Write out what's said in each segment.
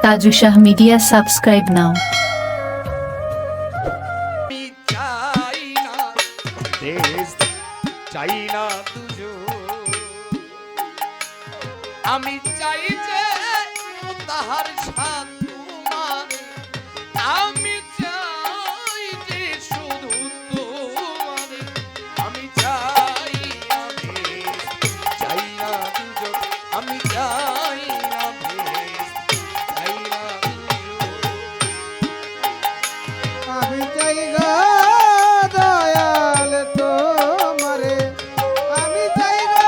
Taju Shah Media, subscribe now. আমি চাই যে তাহার সাথ আমি চাই যে শুধু তোমারে আমি চাই না দুজন আমি চাই না চাই না আমি চাই গো দয়াল তোমারে আমি চাই গো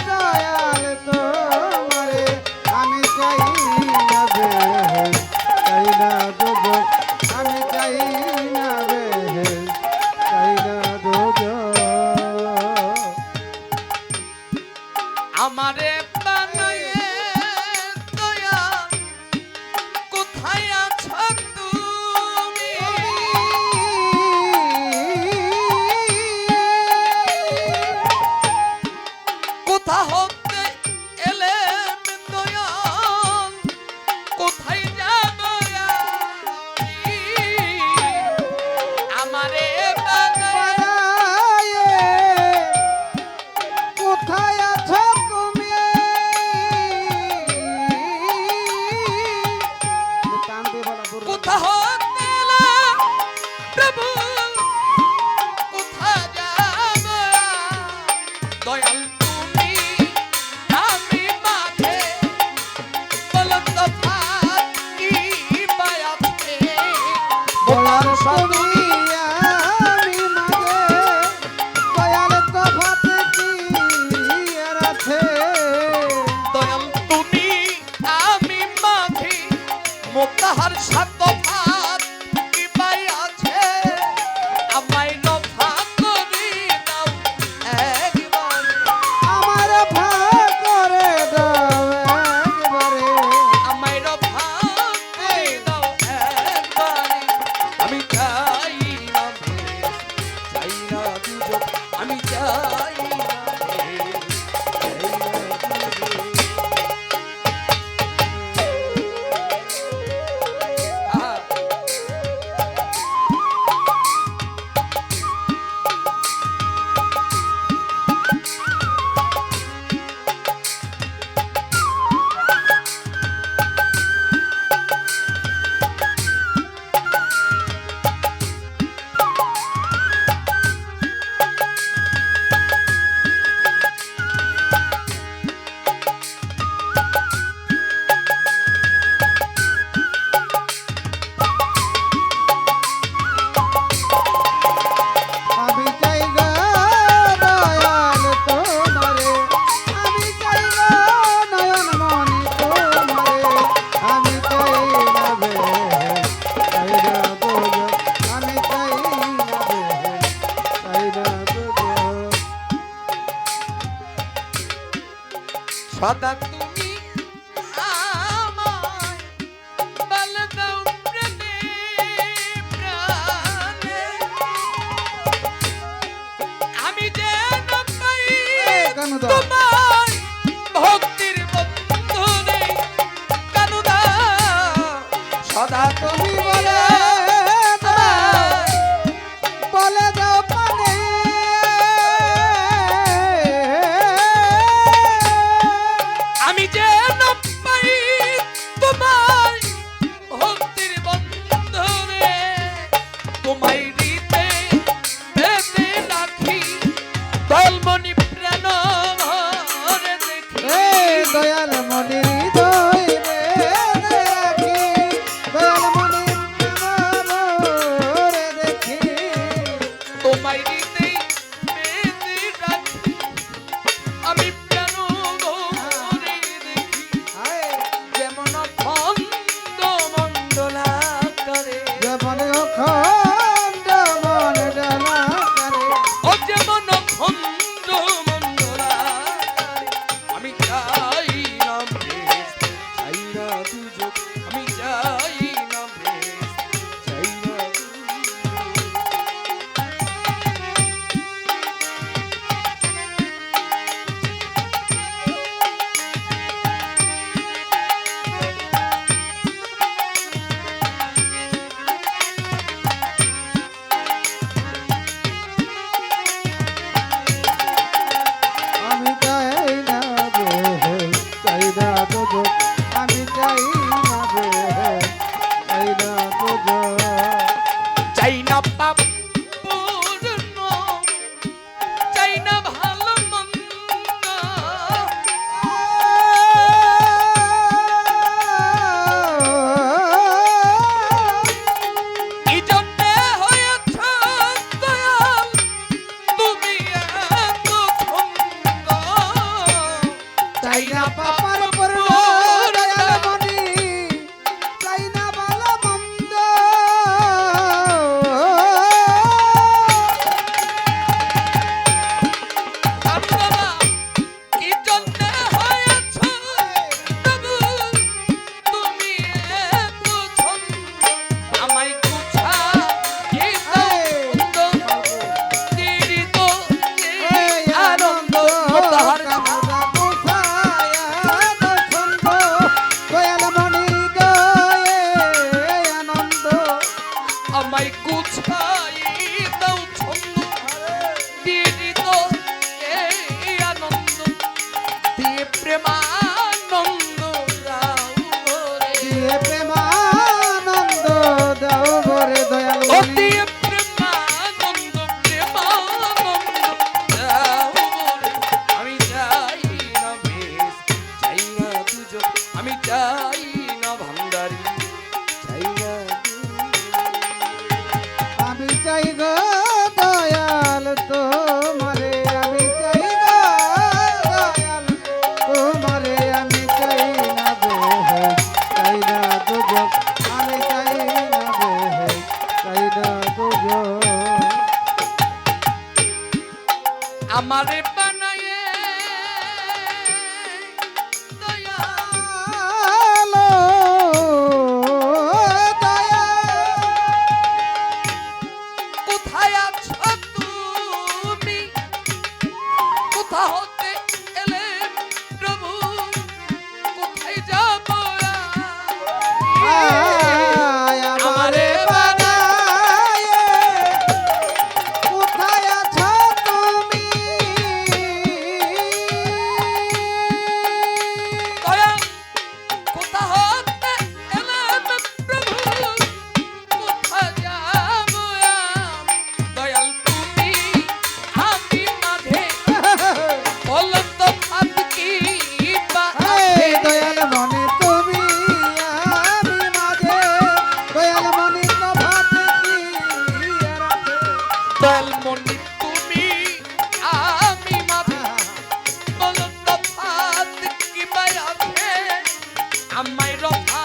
দয়াল তোমারে আমি চাই না বে চাই না দুজো আমি চাই না বে চাই না দুজো আমারে বানায়ে দয়া কোথায় আছো তুমি কোথা হতে এলে দয়া কোথায় যাব আমারে বানায়ে কোথায় আছো তুমি টান দিয়ে বলা পুরো কোথা হতে এলে প্রভু কোথা যাব দয়াল তুমি আমি মাঝে বলো তো কি পায়াতে দয়াল তুমি আমি মাঝে দয়াল তফাত কি আর আছে দয়াল তুমি আমি মাঝে মোতাহার সাত ভাত কি পায়াছে আমায় রফা করে দাও একবার আমার ভাগ করে দাও একবারে আমায় রফা করে দাও একবারে আমি চাই না চাই না দুজন আমি চাই না আমি চাই গো দয়াল তোমারে আমি চাই গো নয়ন মনি তোমারে আমি চাই না বে চাই না দুজো আমি চাই না বে চাই না দুজো সদা তুমি আমায় বলে দাও প্রাণে প্রাণে আমি যেন পাই কানুদা। তোমার ভক্তির বন্ধনে কানুদা সদা তুমি তুমি বলে দাও বলে দাও পানে আমি যেন পাই তোমার ভক্তির বন্ধনে তোমায় দিতে বেঁধে রাখি দলমণি প্রাণ ভরে দেখি দয়াল মনি হৃদয় রে রাখি দয়াল মনি রে দেখি তোমায় দিতে বেঁধে রাখি আমি প্রাণ ভরে দেখি হায় যেমন খন্দ মণ্ডলা করে যেমন অখণ্ড মন ডালা করে ও যেমন খন্দ মণ্ডলা করে আমি চাই না বেশ চাই না দুজো আমি চাই না বেশ চাই না অতি প্রেমানন্দ দাও ভরে দয়াল মনি অতি প্রেমানন্দ দাও বলে। আমি চাই না বেশ, চাই না দুজক, আমি চাই না ভান্ডারি, চাই না আমি চাই গো দয়াল তোমারে আমি চাই গো দয়াল তোমারে আমি চাই না বেহেশ চাই না দুজক আমি চাই না বেহেশ চাই না দুজক আমারে বানায়ে দয়া আলো দয়াল কোথায় আছো তুমি, কোথা হতে এলে প্রভু, কোথায় যাব আয় আমারে বানায়ে কোথায় আছো তুমি দয়া কোথা হতে এলে প্রভু, কোথায় যাব আমি, দয়াল তুমি আমি মাঝে বলো তো ভাত কি বা এই দয়াল মনে তুমি আমি মাঝে দয়াল মনে তো ভাত কি আর আছে দয়াল মনি তুমি আমি মাঝে বলো তো ভাত কি বা আছে, আমায় রথা